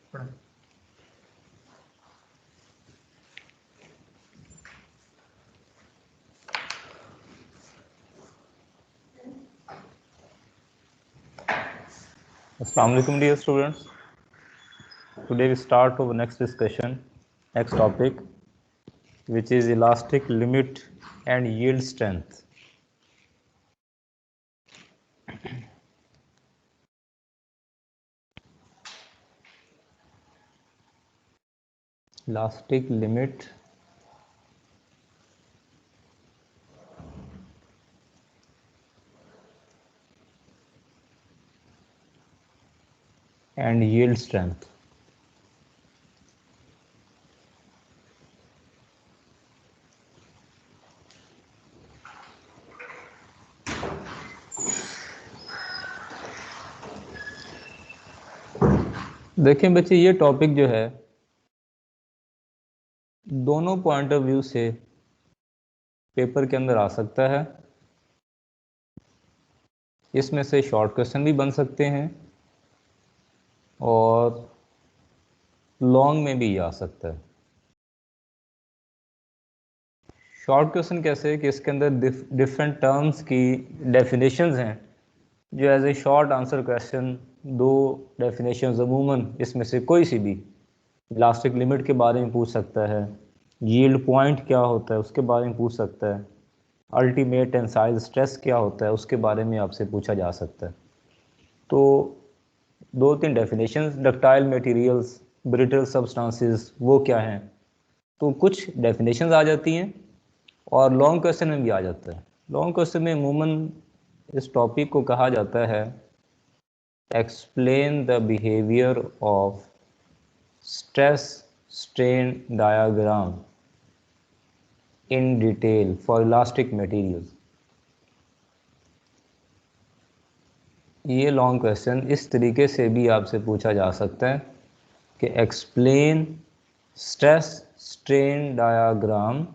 Assalamu alaikum dear students. Today we start our next discussion, next topic, which is elastic limit and yield strength. Elastic limit and yield strength. देखें बच्चे, ये topic जो है दोनों point of view से paper के अंदर आ सकता है। इसमें से शॉर्ट क्वेश्चन भी बन सकते हैं और लॉन्ग में भी आ सकता है। शॉर्ट क्वेश्चन कैसे कि इसके अंदर डिफरेंट टर्म्स की डेफिनेशंस हैं, जो as a short answer question दो डेफिनेशंस अमूमन इसमें से कोई सी भी इलास्टिक लिमिट के बारे में पूछ सकता है, यील्ड पॉइंट क्या होता है उसके बारे में पूछ सकता है, अल्टीमेट टेंसाइल स्ट्रेस क्या होता है उसके बारे में आपसे पूछा जा सकता है। तो दो तीन definitions, ductile materials, brittle substances, वो क्या हैं, तो कुछ डेफिनेशंस आ जाती हैं और लॉन्ग क्वेश्चन में भी आ जाता है। लॉन्ग क्वेश्चन में अमूमन इस टॉपिक को कहा जाता है explain the behaviour of stress strain diagram in detail for elastic materials. ये लॉन्ग क्वेश्चन इस तरीके से भी आपसे पूछा जा सकता है कि explain stress strain diagram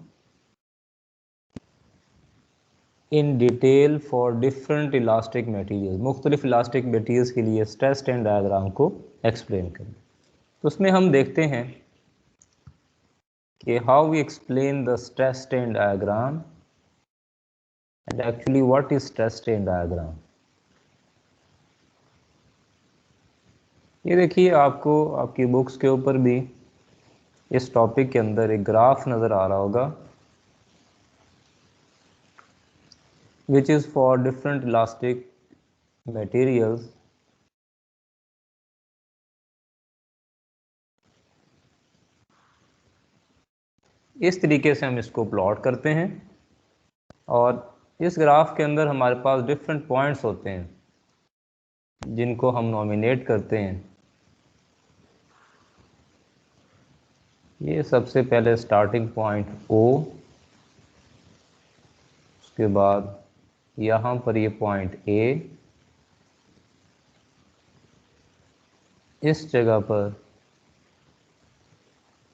in detail for different elastic materials. मुख्तलिफ इलास्टिक मटेरियल्स के लिए स्ट्रेस स्ट्रेन डायग्राम को एक्सप्लेन करें। तो उसमें हम देखते हैं कि how we explain the stress strain diagram and actually what is stress strain diagram. ये देखिए, आपको आपकी बुक्स के ऊपर भी इस टॉपिक के अंदर एक ग्राफ नज़र आ रहा होगा, which is for different elastic materials. इस तरीके से हम इसको प्लॉट करते हैं और इस ग्राफ के अंदर हमारे पास डिफरेंट पॉइंट्स होते हैं जिनको हम नॉमिनेट करते हैं। ये सबसे पहले स्टार्टिंग पॉइंट O, उसके बाद यहाँ पर ये पॉइंट A, इस जगह पर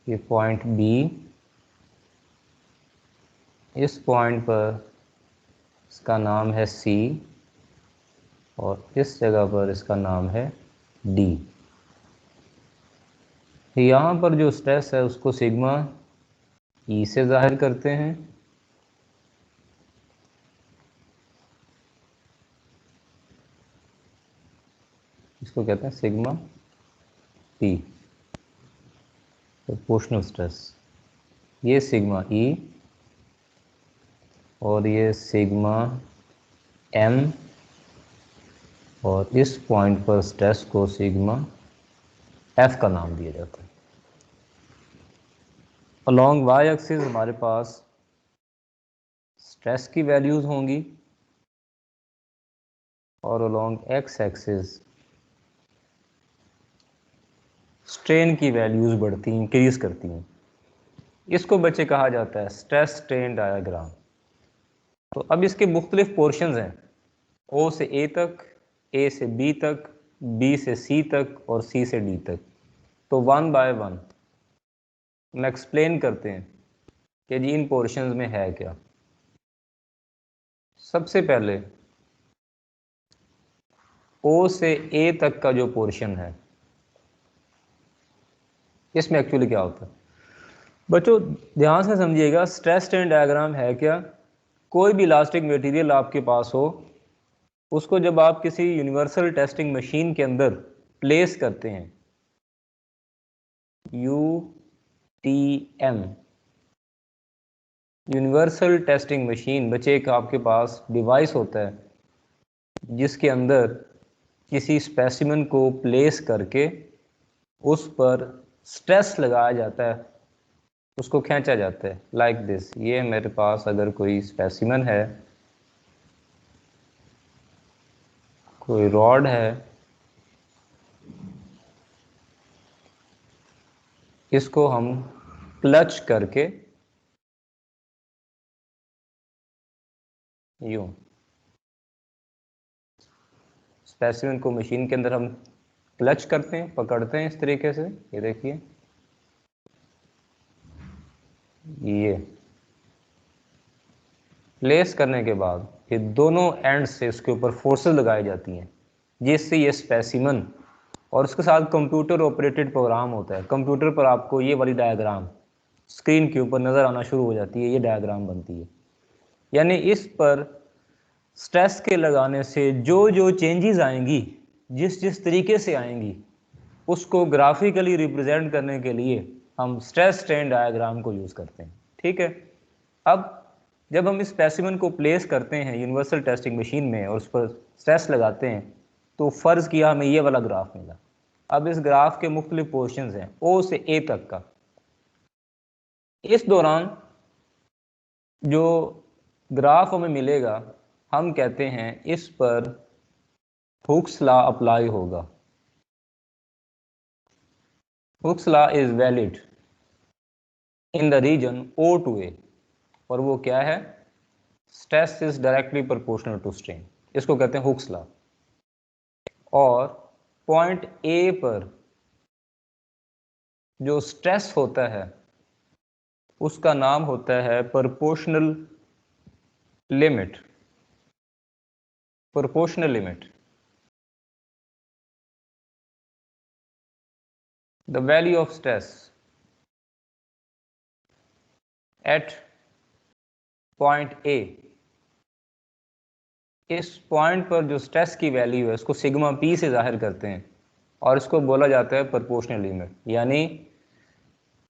ये पॉइंट B, इस पॉइंट पर इसका नाम है C और इस जगह पर इसका नाम है D। यहाँ पर जो स्ट्रेस है उसको सिग्मा E से जाहिर करते हैं, इसको कहते हैं सिग्मा P, प्रोपोर्शनल स्ट्रेस। ये सिग्मा E और ये सिग्मा M और इस पॉइंट पर स्ट्रेस को सिग्मा F का नाम दिया जाता है। अलोंग वाई एक्सिस हमारे पास स्ट्रेस की वैल्यूज़ होंगी और अलोंग एक्स एक्सिस स्ट्रेन की वैल्यूज़ बढ़ती हैं, इंक्रीज करती हैं। इसको बच्चे कहा जाता है स्ट्रेस स्ट्रेन डायग्राम। तो अब इसके मुख्तलिफ पोर्शंस हैं, O से A तक, A से B तक, B से C तक और C से D तक। तो वन बाय वन हम एक्सप्लेन करते हैं कि जी इन पोर्शंस में है क्या। सबसे पहले O से A तक का जो पोर्शन है, इसमें एक्चुअली क्या होता है बच्चों, ध्यान से समझिएगा। स्ट्रेस स्ट्रेन डायग्राम है क्या, कोई भी इलास्टिक मटेरियल आपके पास हो, उसको जब आप किसी यूनिवर्सल टेस्टिंग मशीन के अंदर प्लेस करते हैं, UTM, यूनिवर्सल टेस्टिंग मशीन, बच्चे एक आपके पास डिवाइस होता है जिसके अंदर किसी स्पेसिमेन को प्लेस करके उस पर स्ट्रेस लगाया जाता है, उसको खींचा जाता है लाइक दिस। ये मेरे पास अगर कोई स्पेसिमेन है, कोई रॉड है, इसको हम क्लच करके यूं स्पेसिमेन को मशीन के अंदर हम क्लच करते हैं, पकड़ते हैं इस तरीके से, ये देखिए, ये प्लेस करने के बाद ये दोनों एंड से इसके ऊपर फोर्सेस लगाई जाती हैं, जिससे ये स्पेसिमन, और उसके साथ कंप्यूटर ऑपरेटेड प्रोग्राम होता है। कंप्यूटर पर आपको ये वाली डायग्राम स्क्रीन के ऊपर नज़र आना शुरू हो जाती है, ये डायग्राम बनती है। यानी इस पर स्ट्रेस के लगाने से जो जो चेंजेस आएंगी, जिस जिस तरीके से आएंगी, उसको ग्राफिकली रिप्रेजेंट करने के लिए हम स्ट्रेस स्ट्रेन डायग्राम को यूज़ करते हैं। ठीक है। अब जब हम इस स्पेसिमेन को प्लेस करते हैं यूनिवर्सल टेस्टिंग मशीन में और उस पर स्ट्रेस लगाते हैं, तो फ़र्ज़ किया हमें ये वाला ग्राफ मिला। अब इस ग्राफ के मुख्तलिफ पोर्शंस हैं, O से A तक का। इस दौरान जो ग्राफ हमें मिलेगा, हम कहते हैं इस पर हुक्स लॉ अप्लाई होगा। Hooke's law is valid in the region O to A, और वो क्या है, stress is directly proportional to strain, इसको कहते हैं हुक्स लॉ। और पॉइंट A पर जो स्ट्रेस होता है उसका नाम होता है proportional limit. Proportional limit, the value of stress at point A, इस पॉइंट पर जो स्ट्रेस की वैल्यू है उसको सिग्मा P से जाहिर करते हैं, और इसको बोला जाता है प्रोपोर्शनल लिमिट। यानी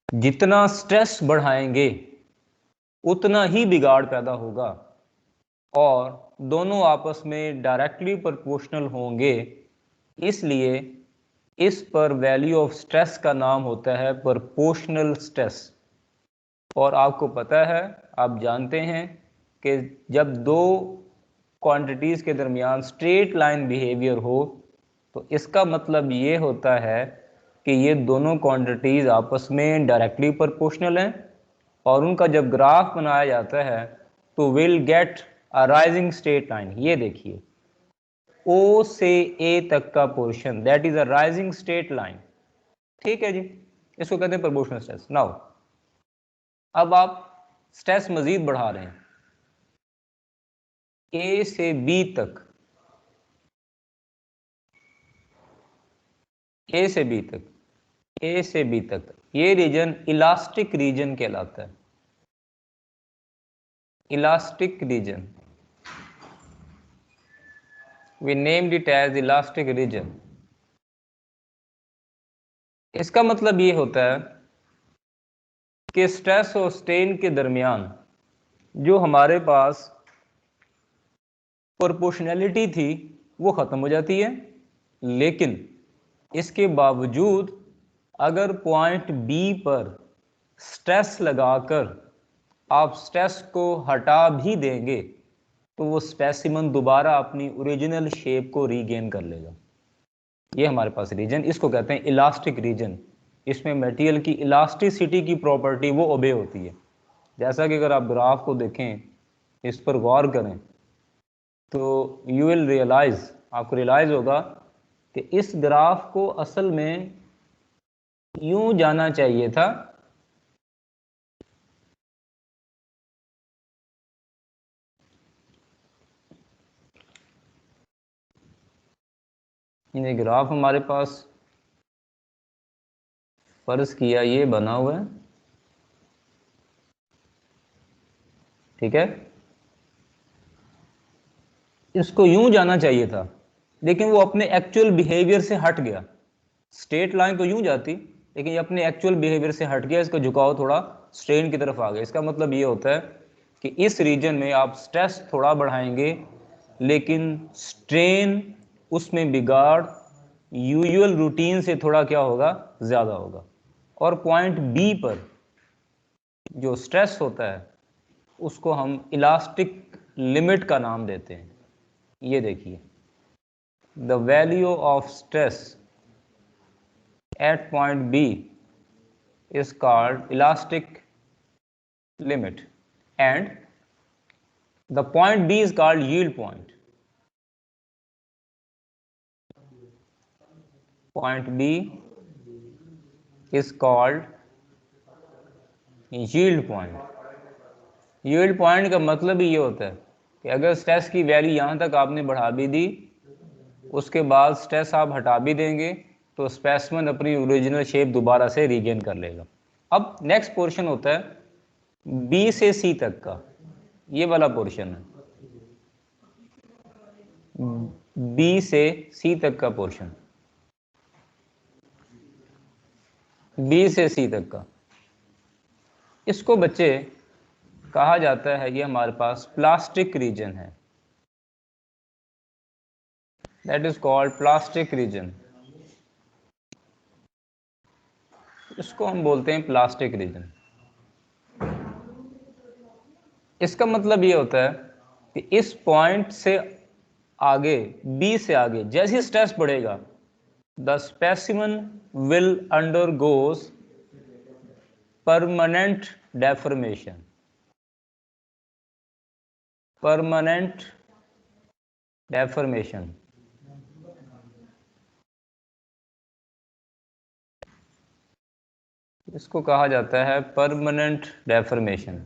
जितना स्ट्रेस बढ़ाएंगे उतना ही बिगाड़ पैदा होगा, और दोनों आपस में डायरेक्टली प्रोपोर्शनल होंगे, इसलिए इस पर वैल्यू ऑफ स्ट्रेस का नाम होता है प्रोपोर्शनल स्ट्रेस। और आपको पता है, आप जानते हैं कि जब दो क्वांटिटीज़ के दरमियान स्ट्रेट लाइन बिहेवियर हो, तो इसका मतलब ये होता है कि ये दोनों क्वांटिटीज़ आपस में डायरेक्टली प्रोपोर्शनल हैं, और उनका जब ग्राफ बनाया जाता है तो will get a rising straight line. ये देखिए, O से A तक का portion, that is a rising straight line. ठीक है जी, इसको कहते हैं प्रोपोर्शनल स्ट्रेस। नाउ अब आप स्ट्रेस मजीद बढ़ा रहे हैं A से B तक, A से B तक, A से B तक, ये रीजन इलास्टिक रीजन कहलाता है। Elastic region, we named it as elastic region। इसका मतलब ये होता है कि स्ट्रेस और स्ट्रेन के दरमियान जो हमारे पास प्रोपोर्शनैलिटी थी वो ख़त्म हो जाती है, लेकिन इसके बावजूद अगर पॉइंट बी पर स्ट्रेस लगाकर आप स्ट्रेस को हटा भी देंगे तो वो स्पेसिमन दोबारा अपनी ओरिजिनल शेप को रीगेन कर लेगा। ये हमारे पास रीजन, इसको कहते हैं इलास्टिक रीजन। इसमें मटेरियल की इलास्टिसिटी की प्रॉपर्टी वो ओबे होती है। जैसा कि अगर आप ग्राफ को देखें, इस पर गौर करें, तो यू विल रियलाइज, आपको रियलाइज होगा कि इस ग्राफ को असल में यूं जाना चाहिए था, ये ग्राफ हमारे पास फर्ज किया ये बना हुआ है, ठीक है, इसको यूं जाना चाहिए था, लेकिन वो अपने एक्चुअल बिहेवियर से हट गया। स्ट्रेट लाइन तो यूं जाती, लेकिन ये अपने एक्चुअल बिहेवियर से हट गया, इसका झुकाव थोड़ा स्ट्रेन की तरफ आ गया। इसका मतलब ये होता है कि इस रीजन में आप स्ट्रेस थोड़ा बढ़ाएंगे, लेकिन स्ट्रेन उसमें बिगाड़ यूजुअल रूटीन से थोड़ा क्या होगा, ज़्यादा होगा। और पॉइंट बी पर जो स्ट्रेस होता है उसको हम इलास्टिक लिमिट का नाम देते हैं। ये देखिए, the value of stress at point B is called elastic limit, and the point B is called yield point. Point B is called yield point. yield point का मतलब ही ये होता है कि अगर स्ट्रेस की वैल्यू यहाँ तक आपने बढ़ा भी दी, उसके बाद स्ट्रेस आप हटा भी देंगे, तो स्पेसिमेन अपनी ओरिजिनल शेप दोबारा से रीगेन कर लेगा। अब नेक्स्ट पोर्शन होता है बी से सी तक का, ये वाला पोर्शन है, बी से सी तक का पोर्शन, बी से सी तक का, इसको बच्चे कहा जाता है, ये हमारे पास प्लास्टिक रीजन है, that is called plastic region. इसको हम बोलते हैं प्लास्टिक रीजन। इसका मतलब ये होता है कि इस पॉइंट से आगे, बी से आगे जैसे स्ट्रेस बढ़ेगा, the specimen will undergoes permanent deformation, permanent deformation. इसको कहा जाता है परमानेंट डेफॉर्मेशन।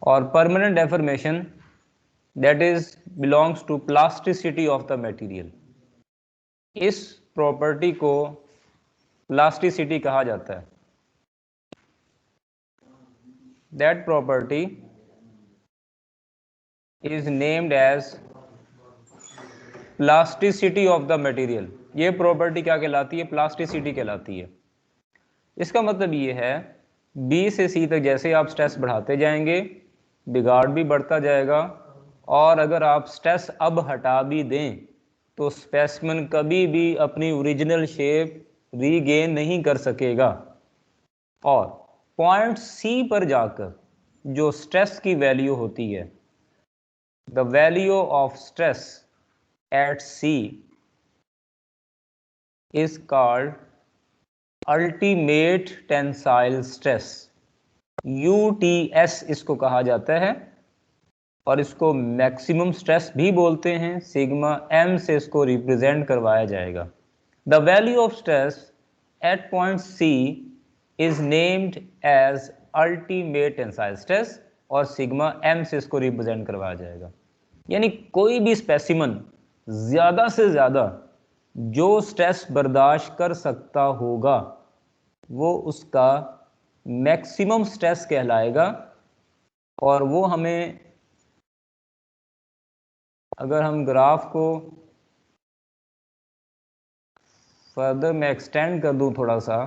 और permanent deformation that is belongs to plasticity of the material. इस प्रॉपर्टी को प्लास्टिसिटी कहा जाता है। That property is named as plasticity of the material. ये प्रॉपर्टी क्या कहलाती है, प्लास्टिसिटी कहलाती है। इसका मतलब ये है, बी से सी तक जैसे आप स्ट्रेस बढ़ाते जाएंगे, बिगाड़ भी बढ़ता जाएगा, और अगर आप स्ट्रेस अब हटा भी दें तो स्पेसिमेन कभी भी अपनी ओरिजिनल शेप रीगेन नहीं कर सकेगा। और पॉइंट सी पर जाकर जो स्ट्रेस की वैल्यू होती है, the value of stress at C is called ultimate tensile stress, UTS इसको कहा जाता है, और इसको मैक्सिमम स्ट्रेस भी बोलते हैं। सिग्मा m से इसको रिप्रेजेंट करवाया जाएगा। The value of stress at point C is named as ultimate tensile stress, और सिग्मा m से इसको रिप्रेजेंट करवाया जाएगा। यानी कोई भी स्पेसिमन ज़्यादा से ज़्यादा जो स्ट्रेस बर्दाश्त कर सकता होगा वो उसका मैक्सिमम स्ट्रेस कहलाएगा। और वो हमें, अगर हम ग्राफ को फर्दर मैं एक्सटेंड कर दूं थोड़ा सा,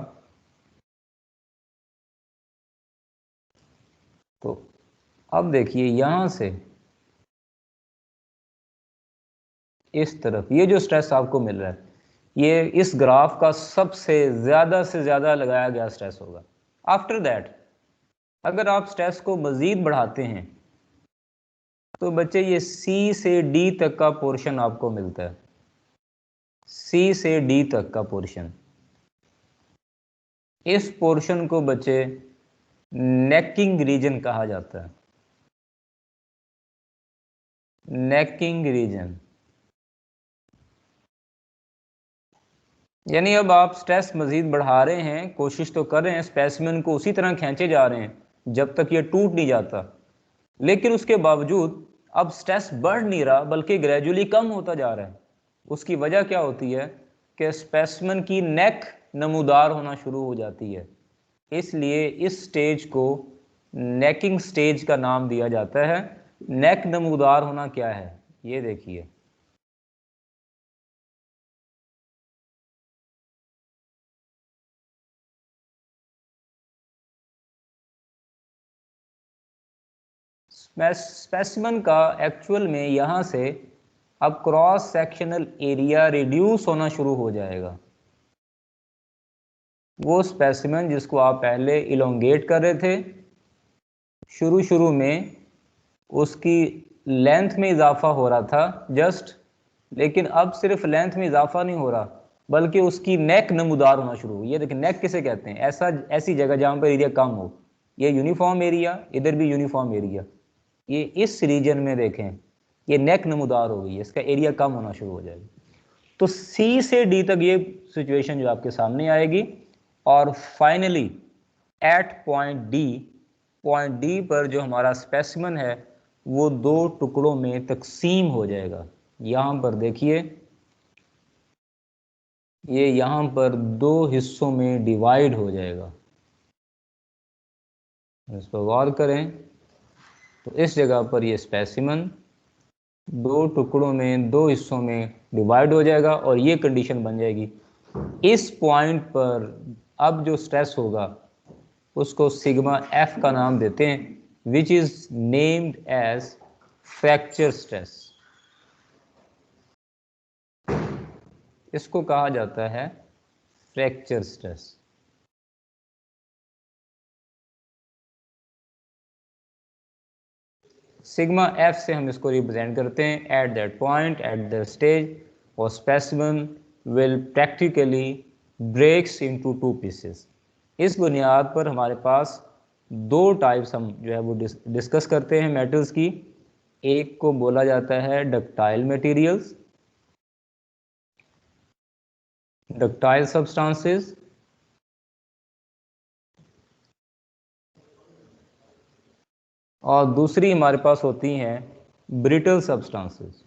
तो अब देखिए यहां से इस तरफ ये जो स्ट्रेस आपको मिल रहा है, ये इस ग्राफ का सबसे से ज़्यादा लगाया गया स्ट्रेस होगा। आफ्टर दैट अगर आप स्ट्रेस को मज़ीद बढ़ाते हैं तो बच्चे ये C से D तक का पोर्शन आपको मिलता है, C से D तक का पोर्शन। इस पोर्शन को बच्चे नेकिंग रीजन कहा जाता है, नेकिंग रीजन। यानी अब आप स्ट्रेस मजीद बढ़ा रहे हैं, कोशिश तो कर रहे हैं, स्पेसिमेन को उसी तरह खींचे जा रहे हैं जब तक ये टूट नहीं जाता, लेकिन उसके बावजूद अब स्ट्रेस बढ़ नहीं रहा बल्कि ग्रेजुअली कम होता जा रहा है। उसकी वजह क्या होती है कि स्पेसिमेन की नेक नमूदार होना शुरू हो जाती है, इसलिए इस स्टेज को नेकिंग स्टेज का नाम दिया जाता है। नेक नमूदार होना क्या है, ये देखिए। स्पेसिमेन का एक्चुअल में यहाँ से अब क्रॉस सेक्शनल एरिया रिड्यूस होना शुरू हो जाएगा। वो स्पेसिमेन जिसको आप पहले इलोंगेट कर रहे थे, शुरू में उसकी लेंथ में इजाफा हो रहा था जस्ट, लेकिन अब सिर्फ लेंथ में इजाफा नहीं हो रहा बल्कि उसकी नेक नमूदार होना शुरू हुई। ये देखिए, नेक किसे कहते हैं? ऐसी जगह जहाँ पर एरिया कम हो। ये यूनिफॉर्म एरिया, इधर भी यूनिफॉर्म एरिया, ये इस रीजन में देखें ये नेक नमूदार हो गई है, इसका एरिया कम होना शुरू हो जाएगा। तो सी से डी तक ये सिचुएशन जो आपके सामने आएगी, और फाइनली एट पॉइंट डी पर जो हमारा स्पेसिमेन है वो दो टुकड़ों में तकसीम हो जाएगा। यहां पर देखिए, ये यहां पर दो हिस्सों में डिवाइड हो जाएगा। इस पर गौर करें तो इस जगह पर ये स्पेसिमेन दो टुकड़ों में, दो हिस्सों में डिवाइड हो जाएगा और ये कंडीशन बन जाएगी। इस पॉइंट पर अब जो स्ट्रेस होगा उसको सिग्मा एफ का नाम देते हैं, which is named as fracture stress. इसको कहा जाता है फ्रैक्चर स्ट्रेस। सिग्मा एफ से हम इसको रिप्रेजेंट करते हैं at that point, at that stage, और specimen will practically breaks into two pieces. इस बुनियाद पर हमारे पास दो टाइप्स हम जो है वो डिस्कस करते हैं मेटल्स की। एक को बोला जाता है डक्टाइल मटेरियल्स, डक्टाइल सब्सटेंसेस, और दूसरी हमारे पास होती हैं ब्रिटल सब्सटेंसेस।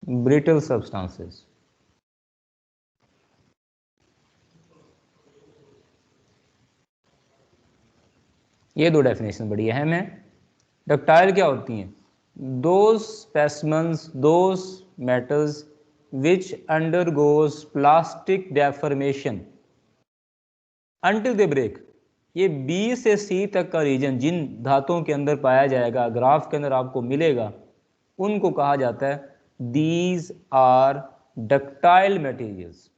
ब्रिटल सब्सटेंसेस, ये दो डेफिनेशन बड़ी अहम है। डक्टाइल क्या होती हैं? Those specimens, those metals which undergoes plastic deformation until they break. ये बी से सी तक का रीजन जिन धातुओं के अंदर पाया जाएगा, ग्राफ के अंदर आपको मिलेगा, उनको कहा जाता है these are ductile materials.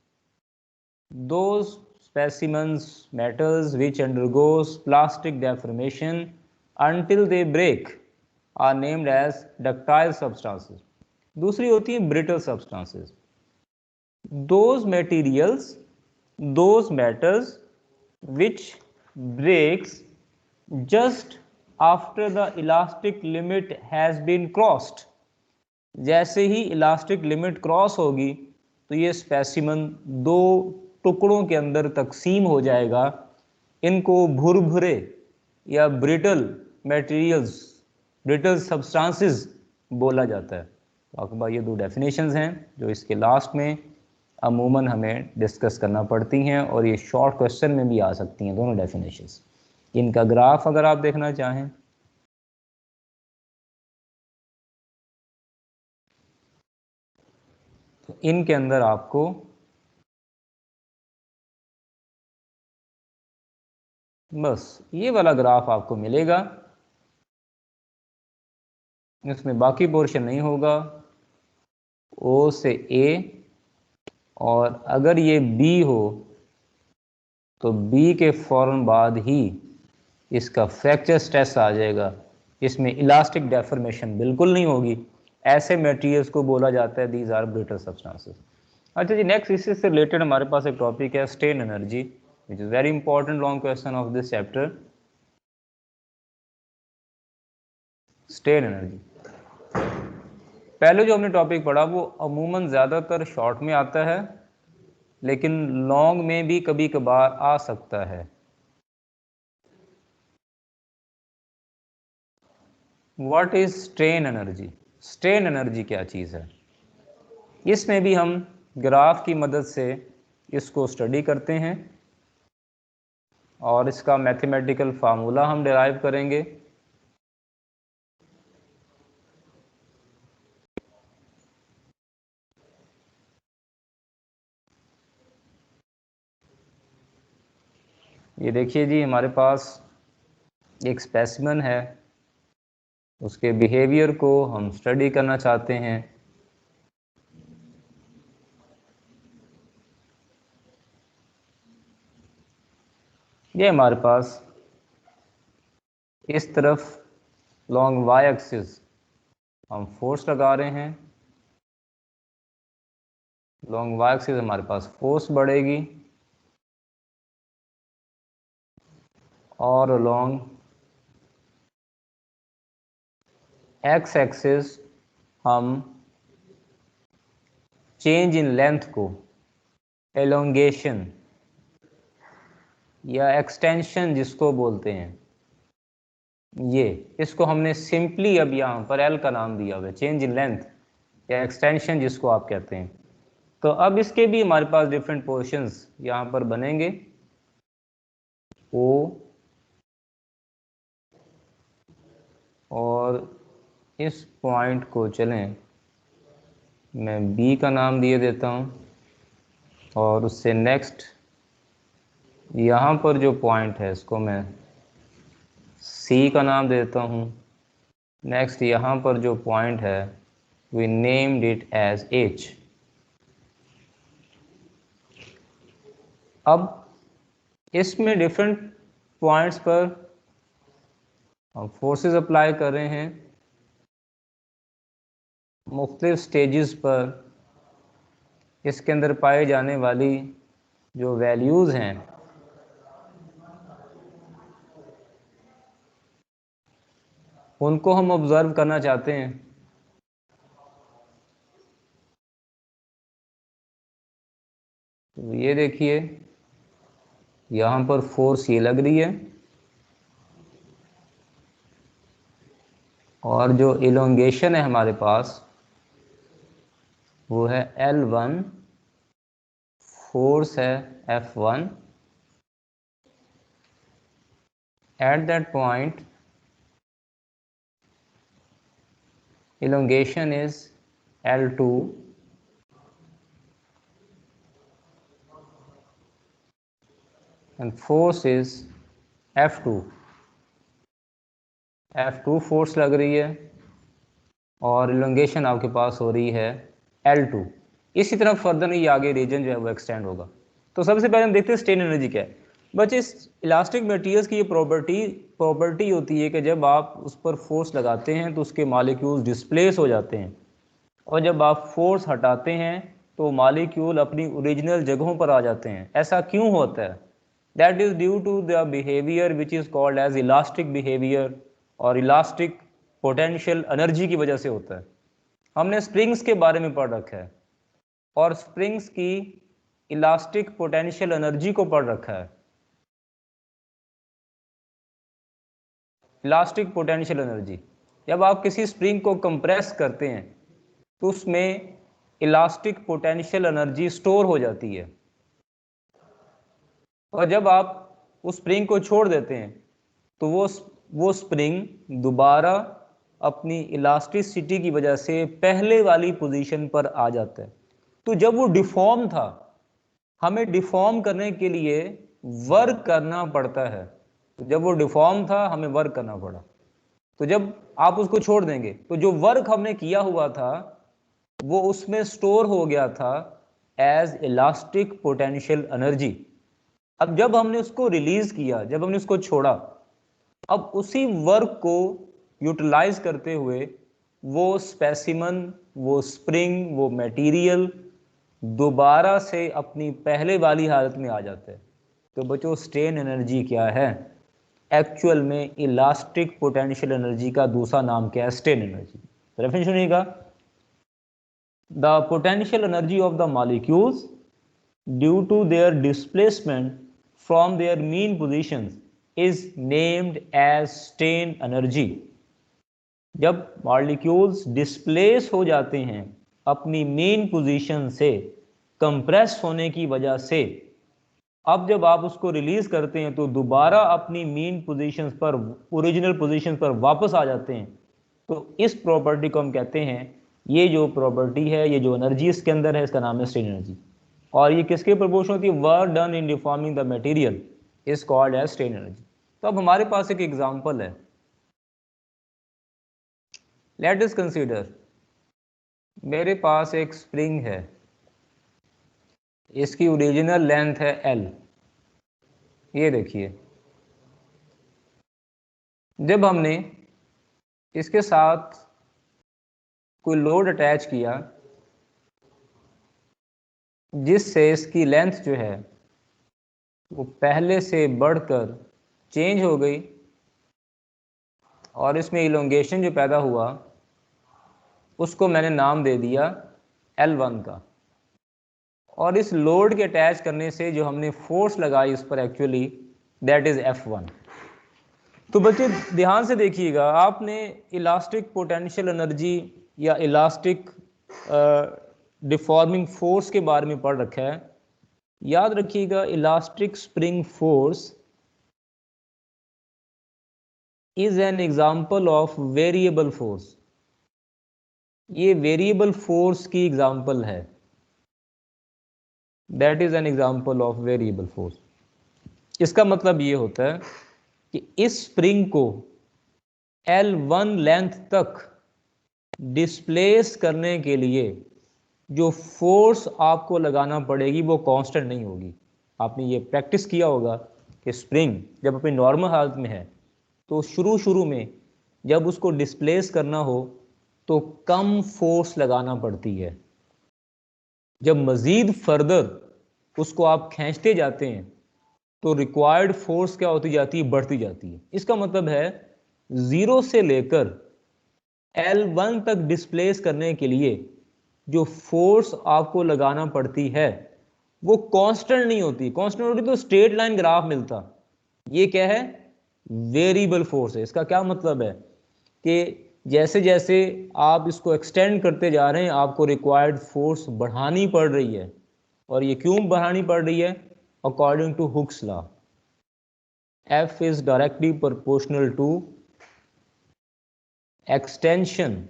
Those specimens, metals which undergoes plastic deformation until they break are named as ductile substances. दूसरी होती है brittle substances. Those materials, those metals which breaks just after the elastic limit has been crossed. जैसे ही elastic limit cross होगी तो ये specimen दो टुकड़ों के अंदर तकसीम हो जाएगा। इनको भुरभुरे या ब्रिटल मटेरियल्स, ब्रिटल सब्सटेंसेस बोला जाता है। तो ये दो डेफिनेशंस हैं जो इसके लास्ट में अमूमन हमें डिस्कस करना पड़ती हैं, और ये शॉर्ट क्वेश्चन में भी आ सकती हैं दोनों डेफिनेशंस। इनका ग्राफ अगर आप देखना चाहें तो इनके अंदर आपको बस ये वाला ग्राफ आपको मिलेगा, इसमें बाकी पोर्शन नहीं होगा। ओ से ए, और अगर ये बी हो तो बी के फौरन बाद ही इसका फ्रैक्चर स्ट्रेस आ जाएगा। इसमें इलास्टिक डेफॉर्मेशन बिल्कुल नहीं होगी। ऐसे मटेरियल्स को बोला जाता है दीज आर ब्रिटल सब्सटेंसेस। अच्छा जी, नेक्स्ट इससे रिलेटेड हमारे पास एक टॉपिक है strain energy, which is very important long question of this chapter. Strain energy, पहले जो हमने टॉपिक पढ़ा वो अमूमन ज़्यादातर शॉर्ट में आता है, लेकिन लॉन्ग में भी कभी कभार आ सकता है। What is strain energy? Strain energy क्या चीज़ है। इसमें भी हम ग्राफ की मदद से इसको स्टडी करते हैं और इसका मैथमेटिकल फार्मूला हम डिराइव करेंगे। ये देखिए जी, हमारे पास एक स्पेसिमेन है, उसके बिहेवियर को हम स्टडी करना चाहते हैं। ये हमारे पास इस तरफ लॉन्ग वाई एक्सिस हम फोर्स लगा रहे हैं। लॉन्ग वाई एक्सिस हमारे पास फोर्स बढ़ेगी और लॉन्ग एक्स एक्सिस हम चेंज इन लेंथ को एलोंगेशन या एक्सटेंशन जिसको बोलते हैं, ये इसको हमने सिंपली अब यहाँ पर एल का नाम दिया हुआ है, चेंज इन लेंथ या एक्सटेंशन जिसको आप कहते हैं। तो अब इसके भी हमारे पास डिफरेंट पोर्शंस यहाँ पर बनेंगे। ओ और इस पॉइंट को चलें मैं बी का नाम दिए देता हूँ, और उससे नेक्स्ट यहाँ पर जो पॉइंट है इसको मैं सी का नाम देता हूँ। नेक्स्ट यहाँ पर जो पॉइंट है we named it as H. अब इसमें डिफरेंट पॉइंट्स पर हम फोर्सेस अप्लाई कर रहे हैं, मुख्तलिफ स्टेजेस पर इसके अंदर पाई जाने वाली जो वैल्यूज़ हैं उनको हम ऑब्जर्व करना चाहते हैं। तो ये देखिए यहाँ पर फोर्स ये लग रही है और जो इलोंगेशन है हमारे पास वो है L1, फोर्स है F1। Eight that point elongation is L2 and force is F2। F2 force लग रही है और elongation आपके पास हो रही है L2। इसी तरह फर्दर ये आगे रीजन जो है वो एक्सटेंड होगा। तो सबसे पहले हम देखते हैं स्ट्रेन एनर्जी क्या है। बच्चे इस इलास्टिक मटेरियल्स की ये प्रॉपर्टी होती है कि जब आप उस पर फोर्स लगाते हैं तो उसके मॉलिक्यूल्स डिस्प्लेस हो जाते हैं, और जब आप फोर्स हटाते हैं तो मॉलिक्यूल अपनी ओरिजिनल जगहों पर आ जाते हैं। ऐसा क्यों होता है? That is due to the behaviour which is called as elastic behaviour, और इलास्टिक पोटेंशियल एनर्जी की वजह से होता है। हमने स्प्रिंग्स के बारे में पढ़ रखा है और स्प्रिंग्स की इलास्टिक पोटेंशियल एनर्जी को पढ़ रखा है। इलास्टिक पोटेंशियल एनर्जी, जब आप किसी स्प्रिंग को कंप्रेस करते हैं तो उसमें इलास्टिक पोटेंशियल एनर्जी स्टोर हो जाती है, और जब आप उस स्प्रिंग को छोड़ देते हैं तो वो स्प्रिंग दोबारा अपनी इलास्टिसिटी की वजह से पहले वाली पोजीशन पर आ जाता है। तो जब वो डिफॉर्म था, हमें डिफॉर्म करने के लिए वर्क करना पड़ता है। तो जब वो डिफॉर्म था हमें वर्क करना पड़ा। तो जब आप उसको छोड़ देंगे तो जो वर्क हमने किया हुआ था वो उसमें स्टोर हो गया था एज इलास्टिक पोटेंशियल एनर्जी। अब जब हमने उसको रिलीज किया, जब हमने उसको छोड़ा, अब उसी वर्क को यूटिलाइज करते हुए वो स्पेसिमन, वो स्प्रिंग, वो मटेरियल दोबारा से अपनी पहले वाली हालत में आ जाता है। तो बच्चों स्ट्रेन एनर्जी क्या है? एक्चुअल में इलास्टिक पोटेंशियल एनर्जी का दूसरा नाम क्या है? Strain energy. रेफरेंस सुनिएगा, the potential energy of the molecules due to their displacement from their mean positions is named as strain energy। जब मॉलिक्यूल्स डिस्प्लेस हो जाते हैं अपनी मेन पोजीशन से कंप्रेस होने की वजह से, अब जब आप उसको रिलीज करते हैं तो दोबारा अपनी मेन पोजीशंस पर, ओरिजिनल पोजीशन पर वापस आ जाते हैं। तो इस प्रॉपर्टी को हम कहते हैं, ये जो प्रॉपर्टी है, ये जो एनर्जी इसके अंदर है, इसका नाम है स्ट्रेन एनर्जी। और ये किसके प्रोपोर्शनल होती है? Work done in deforming the material is called as strain energy. तो अब हमारे पास एक एग्जांपल है, लेट अस कंसीडर, मेरे पास एक स्प्रिंग है, इसकी ओरिजिनल लेंथ है L। ये देखिए, जब हमने इसके साथ कोई लोड अटैच किया जिससे इसकी लेंथ जो है वो पहले से बढ़कर चेंज हो गई, और इसमें इलोंगेशन जो पैदा हुआ उसको मैंने नाम दे दिया L1 का। और इस लोड के अटैच करने से जो हमने फोर्स लगाई उस पर, एक्चुअली दैट इज F1। तो बच्चे ध्यान से देखिएगा, आपने इलास्टिक पोटेंशियल एनर्जी या इलास्टिक डिफॉर्मिंग फोर्स के बारे में पढ़ रखा है। याद रखिएगा, elastic spring force is an example of variable force. ये वेरिएबल फोर्स की एग्जाम्पल है, that is an example of variable force. इसका मतलब ये होता है कि इस स्प्रिंग को L1 लेंथ तक डिस्प्लेस करने के लिए जो फोर्स आपको लगाना पड़ेगी वो कांस्टेंट नहीं होगी। आपने ये प्रैक्टिस किया होगा कि स्प्रिंग जब अपनी नॉर्मल हालत में है तो शुरू में जब उसको डिस्प्लेस करना हो तो कम फोर्स लगाना पड़ती है। जब मज़ीद फर्दर उसको आप खींचते जाते हैं तो रिक्वायर्ड फोर्स क्या होती जाती है? बढ़ती जाती है। इसका मतलब है 0 से लेकर L1 तक डिस्प्लेस करने के लिए जो फोर्स आपको लगाना पड़ती है वो कांस्टेंट नहीं होती। कांस्टेंट होती तो स्ट्रेट लाइन ग्राफ मिलता। ये क्या है? वेरिएबल फोर्स है। इसका क्या मतलब है कि जैसे जैसे आप इसको एक्सटेंड करते जा रहे हैं आपको रिक्वायर्ड फोर्स बढ़ानी पड़ रही है। और ये क्यों बढ़ानी पड़ रही है? According to Hooke's law, F is directly proportional to extension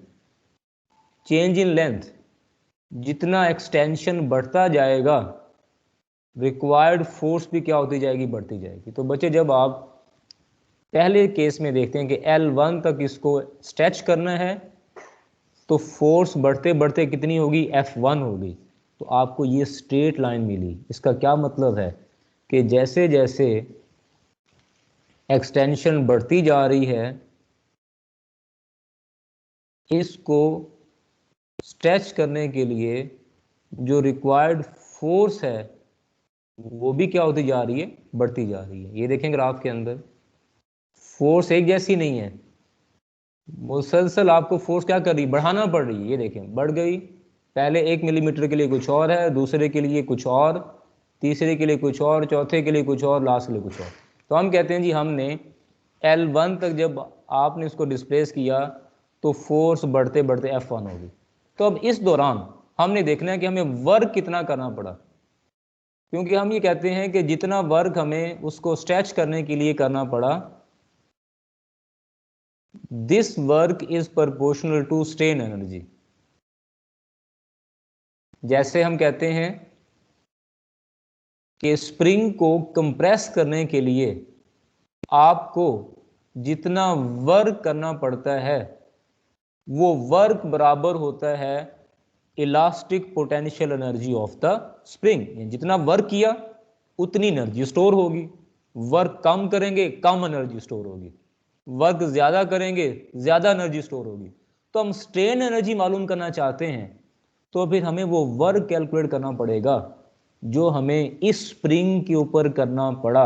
change in length. जितना एक्सटेंशन बढ़ता जाएगा रिक्वायर्ड फोर्स भी क्या होती जाएगी? बढ़ती जाएगी। तो बच्चे जब आप पहले केस में देखते हैं कि L1 तक इसको स्ट्रेच करना है तो फोर्स बढ़ते बढ़ते कितनी होगी? F1 होगी। तो आपको ये स्ट्रेट लाइन मिली। इसका क्या मतलब है कि जैसे जैसे एक्सटेंशन बढ़ती जा रही है इसको स्ट्रेच करने के लिए जो रिक्वायर्ड फोर्स है वो भी क्या होती जा रही है? बढ़ती जा रही है। ये देखें ग्राफ के अंदर फोर्स एक जैसी नहीं है, मुसलसल आपको फोर्स क्या कर रही है? बढ़ाना पड़ रही है। ये देखें बढ़ गई, पहले 1 मिलीमीटर के लिए कुछ और है, दूसरे के लिए कुछ और, तीसरे के लिए कुछ और, चौथे के लिए कुछ और, लास्ट के लिए कुछ और। तो हम कहते हैं जी हमने L1 तक जब आपने इसको डिस्प्लेस किया तो फोर्स बढ़ते बढ़ते F1 होगी। तो अब इस दौरान हमने देखना है कि हमें वर्क कितना करना पड़ा, क्योंकि हम ये कहते हैं कि जितना वर्क हमें उसको स्ट्रेच करने के लिए करना पड़ा, this work is proportional to strain energy. जैसे हम कहते हैं कि स्प्रिंग को कंप्रेस करने के लिए आपको जितना वर्क करना पड़ता है वो वर्क बराबर होता है elastic potential energy of the spring. जितना वर्क किया उतनी एनर्जी स्टोर होगी, वर्क कम करेंगे कम एनर्जी स्टोर होगी, वर्क ज्यादा करेंगे ज्यादा एनर्जी स्टोर होगी। तो हम स्ट्रेन एनर्जी मालूम करना चाहते हैं तो फिर हमें वो वर्क कैलकुलेट करना पड़ेगा जो हमें इस स्प्रिंग के ऊपर करना पड़ा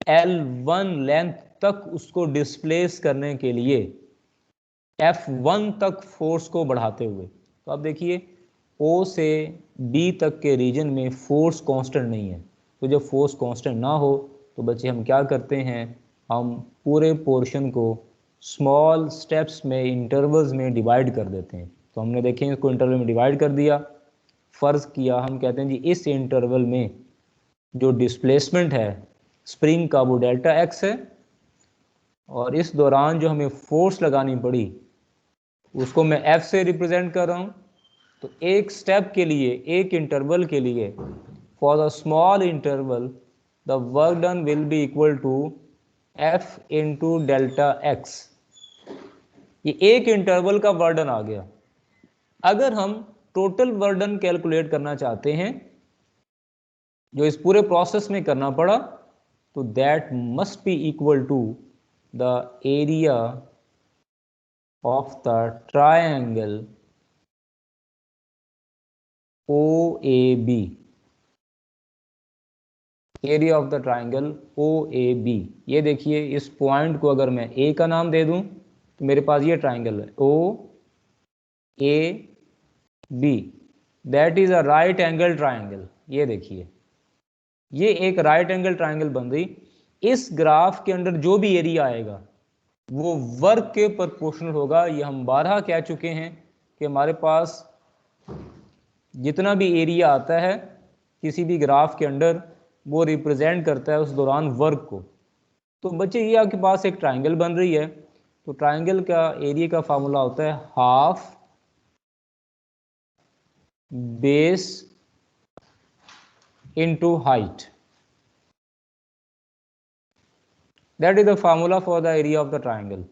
L1 लेंथ तक उसको डिस्प्लेस करने के लिए F1 तक फोर्स को बढ़ाते हुए। तो आप देखिए O से B तक के रीजन में फोर्स कांस्टेंट नहीं है। तो जब फोर्स कांस्टेंट ना हो तो बच्चे हम क्या करते हैं? हम पूरे पोर्शन को स्मॉल स्टेप्स में, इंटरवल्स में डिवाइड कर देते हैं। तो हमने देखें इसको इंटरवल में डिवाइड कर दिया, फ़र्ज़ किया, हम कहते हैं जी इस इंटरवल में जो डिस्प्लेसमेंट है स्प्रिंग का वो डेल्टा एक्स है, और इस दौरान जो हमें फोर्स लगानी पड़ी उसको मैं एफ से रिप्रेजेंट कर रहा हूँ। तो एक स्टेप के लिए, एक इंटरवल के लिए, for the small interval the work done will be equal to F into delta X. ये एक इंटरवल का वर्डन आ गया। अगर हम टोटल वर्डन कैलकुलेट करना चाहते हैं जो इस पूरे प्रोसेस में करना पड़ा, तो that must be equal to the area of the triangle OAB, area of the triangle OAB। ये देखिए, इस पॉइंट को अगर मैं ए का नाम दे दूं तो मेरे पास ये ट्राइंगल है OAB, that is a right angle triangle. ये देखिए, ये एक राइट एंगल ट्राइंगल बन रही। इस ग्राफ के अंदर जो भी एरिया आएगा वो वर्क के प्रोपोर्शनल होगा। ये हम 12 कह चुके हैं कि हमारे पास जितना भी एरिया आता है किसी भी ग्राफ के अंदर वो रिप्रेजेंट करता है उस दौरान वर्क को। तो बच्चे ये आपके पास एक ट्राइंगल बन रही है, तो ट्राइंगल का एरिया का फार्मूला होता है half base into height. That is the formula for the area of the triangle.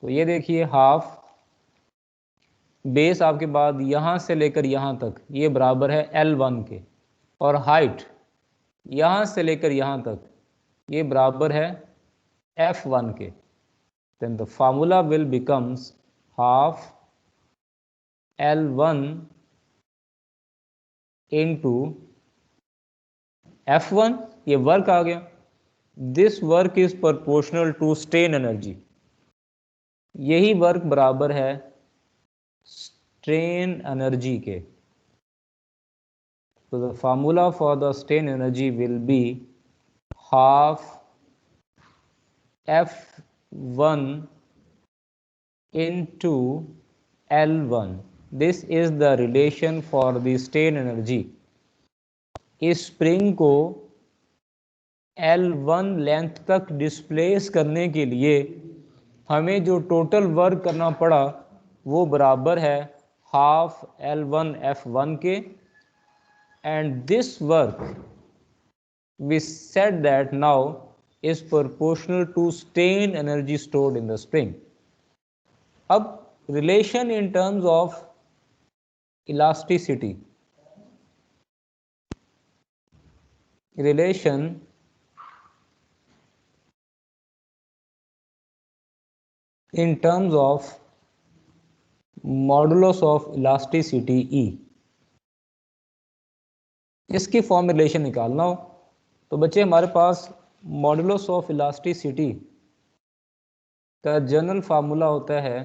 तो ये देखिए, हाफ बेस आपके बाद यहां से लेकर यहां तक ये बराबर है L1 के, और हाइट यहां से लेकर यहां तक ये बराबर है F1 के। then the formula will becomes half L1 into F1। ये वर्क आ गया। This work is proportional to strain energy. यही वर्क बराबर है स्ट्रेन एनर्जी के। तो the formula for the strain energy will be half F1 into L1। This is the relation for the strain energy. इस spring को L1 length तक displace करने के लिए हमें जो टोटल वर्क करना पड़ा वो बराबर है हाफ L1 F1 के। And this work we said that now is proportional to strain energy stored in the spring. अब relation in terms of elasticity, relation in terms of modulus of elasticity E, इसकी formulation निकालना हो तो बच्चे हमारे पास modulus of elasticity का general formula होता है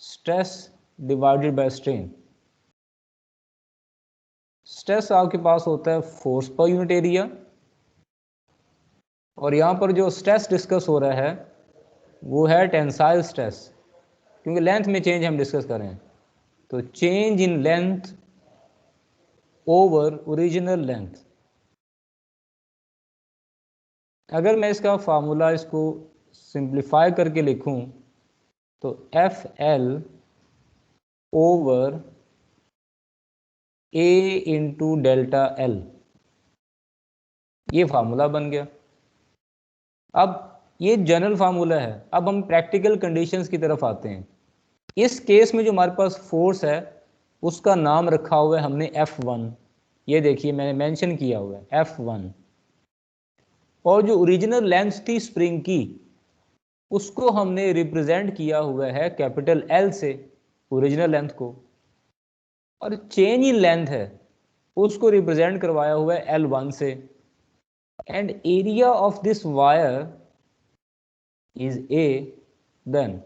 stress divided by strain. Stress आपके पास होता है फोर्स पर यूनिट एरिया, और यहाँ पर जो स्ट्रेस डिस्कस हो रहा है वो है टेंसाइल स्ट्रेस, क्योंकि लेंथ में चेंज हम डिस्कस कर रहे हैं। तो change in length over original length. अगर मैं इसका फार्मूला इसको सिंप्लीफाई करके लिखूं तो एफ एल ओवर ए इंटू डेल्टा एल, ये फार्मूला बन गया। अब ये जनरल फार्मूला है। अब हम प्रैक्टिकल कंडीशंस की तरफ आते हैं। इस केस में जो हमारे पास फोर्स है उसका नाम रखा हुआ है हमने F1। ये देखिए मैंने मेंशन किया हुआ है F1, और जो ओरिजिनल लेंथ थी स्प्रिंग की उसको हमने रिप्रेजेंट किया हुआ है कैपिटल L से, ओरिजिनल लेंथ को, और चेंज इन लेंथ है उसको रिप्रेजेंट करवाया हुआ है L1 से। And area of this wire is A। Then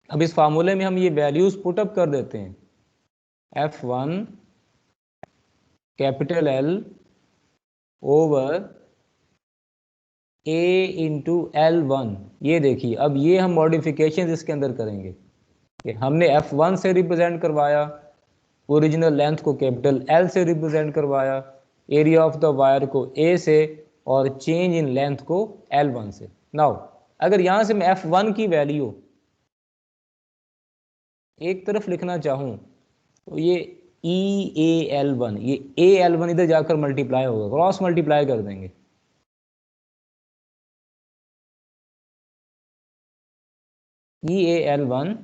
अब इस फार्मूले में हम ये वैल्यूज पुट अप कर देते हैं F1 capital L over A into L1। ये देखिए, अब ये हम मॉडिफिकेशन इसके अंदर करेंगे कि हमने F1 से रिप्रेजेंट करवाया, ओरिजिनल लेंथ को कैपिटल L से रिप्रेजेंट करवाया, एरिया ऑफ द वायर को A से, और चेंज इन लेंथ को L1 से। नाउ अगर यहाँ से मैं F1 की वैल्यू एक तरफ लिखना चाहूँ तो ये EAL1, ये AL1 इधर जाकर मल्टीप्लाई होगा, क्रॉस मल्टीप्लाई कर देंगे। EAL1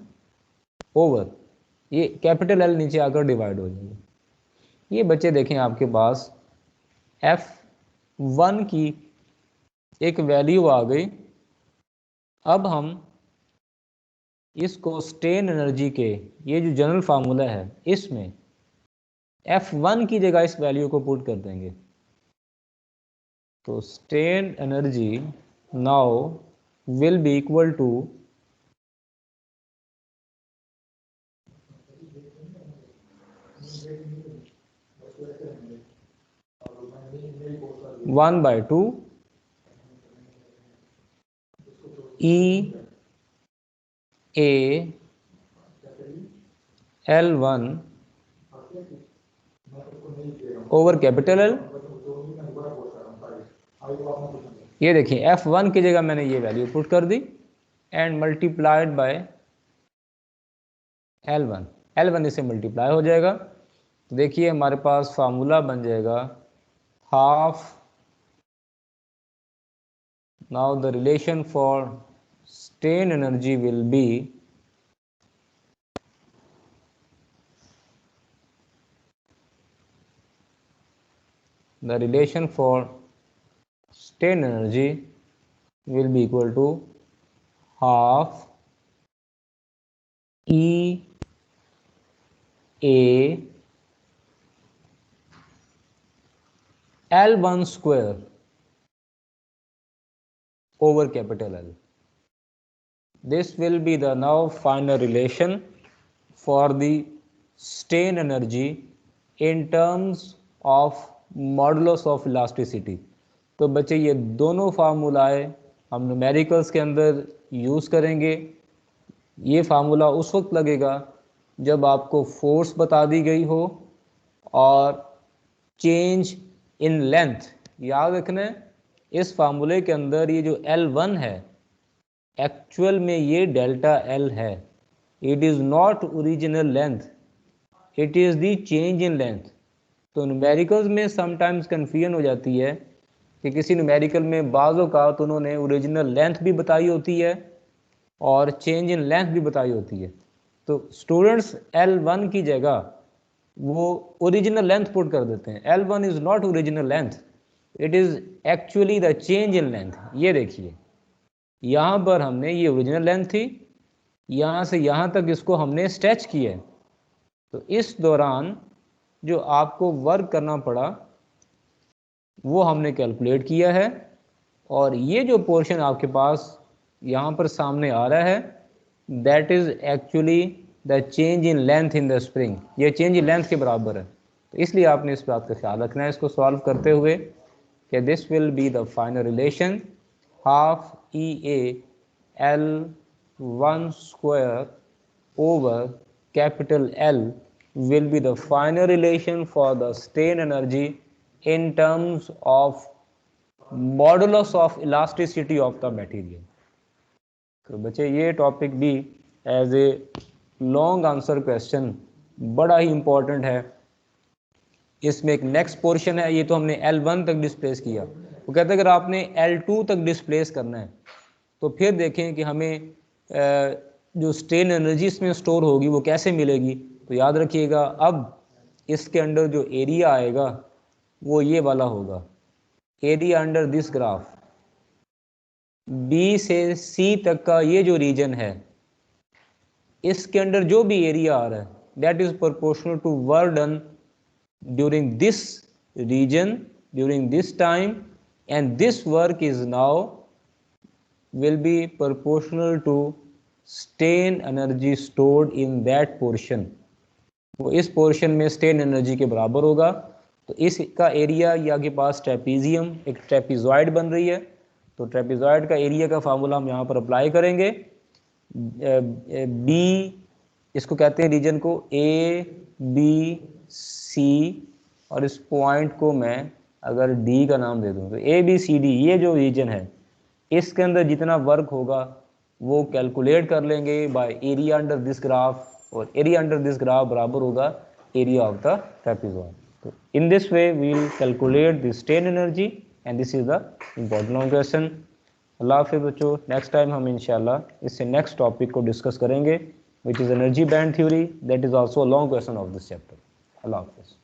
ओवर ये कैपिटल L नीचे आकर डिवाइड हो जाएगा। ये बच्चे देखें आपके पास F1 की एक वैल्यू आ गई। अब हम इसको स्ट्रेन एनर्जी के ये जो जनरल फार्मूला है इसमें F1 की जगह इस वैल्यू को पुट कर देंगे। तो strain energy now will be equal to 1/2 EAL1 over capital L। ये देखिए F1 की जगह मैंने ये वैल्यू पुट कर दी एंड मल्टीप्लाइड बाय L1 इससे मल्टीप्लाई हो जाएगा। तो देखिए हमारे पास फार्मूला बन जाएगा half. Now the relation for strain energy will B strain energy will be equal to half EAL1 square over capital L. This will be the now final relation for the strain energy in terms of modulus of elasticity। तो बच्चे ये दोनों formulae हम numericals के अंदर use करेंगे। ये formula उस वक्त लगेगा जब आपको फोर्स बता दी गई हो और चेंज इन लेंथ। याद रखना है इस फार्मूले के अंदर ये जो L1 है एक्चुअल में ये डेल्टा L है। It is not original length, it is the change in length. तो न्यूमेरिकल्स में समटाइम्स कन्फ्यूजन हो जाती है कि किसी न्यूमेरिकल में बाज़ों का तो उन्होंने ओरिजिनल लेंथ भी बताई होती है और चेंज इन लेंथ भी बताई होती है। तो स्टूडेंट्स L1 की जगह वो ओरिजिनल लेंथ पुट कर देते हैं। L1 is not original length, it is actually the change in length. ये देखिए यहाँ पर हमने ये ओरिजिनल लेंथ थी, यहाँ से यहाँ तक इसको हमने स्ट्रेच किया है। तो इस दौरान जो आपको वर्क करना पड़ा वो हमने कैलकुलेट किया है, और ये जो पोर्शन आपके पास यहाँ पर सामने आ रहा है that is actually the change in length in the spring. ये चेंज इन लेंथ के बराबर है। तो इसलिए आपने इस बात का ख्याल रखना है इसको सॉल्व करते हुए कि this will be the final relation half EAL1 square over capital L will be the final relation for the strain energy in terms of modulus of elasticity of the material। तो बच्चे ये topic भी as a long answer question बड़ा ही important है। इसमें एक next portion है, ये तो हमने L1 तक डिस्प्लेस किया। वो कहते हैं अगर आपने L2 तक डिस्प्लेस करना है तो फिर देखें कि हमें जो स्ट्रेन एनर्जी इसमें स्टोर होगी वो कैसे मिलेगी। तो याद रखिएगा अब इसके अंडर जो एरिया आएगा वो ये वाला होगा, area under this graph. B से C तक का ये जो रीजन है इसके अंडर जो भी एरिया आ रहा है that is proportional to work done during this region during this time, and this work is now will be proportional to strain energy stored in that portion। वो इस पोर्शन में स्ट्रेन एनर्जी के बराबर होगा। तो इसका एरिया या के पास ट्रेपीजियम एक ट्रेपीजॉइड बन रही है, तो ट्रेपेजॉइड का एरिया का फार्मूला हम यहाँ पर अप्लाई करेंगे। बी, इसको कहते हैं रीजन को ए बी सी, और इस पॉइंट को मैं अगर डी का नाम दे दूँ तो ए बी सी डी, ये जो रीजन है इसके अंदर जितना वर्क होगा वो कैलकुलेट कर लेंगे by area under this graph, और एरिया अंडर दिस ग्राफ बराबर होगा एरिया ऑफ द ट्रेपेजॉइड। तो in this way we will calculate the strain energy and this is the important long question. Allah हाफिज़ बच्चों, नेक्स्ट टाइम हम इंशाल्लाह इससे next topic को डिस्कस करेंगे which is energy band theory, that is also a long question of this chapter. Allah हाफिज़।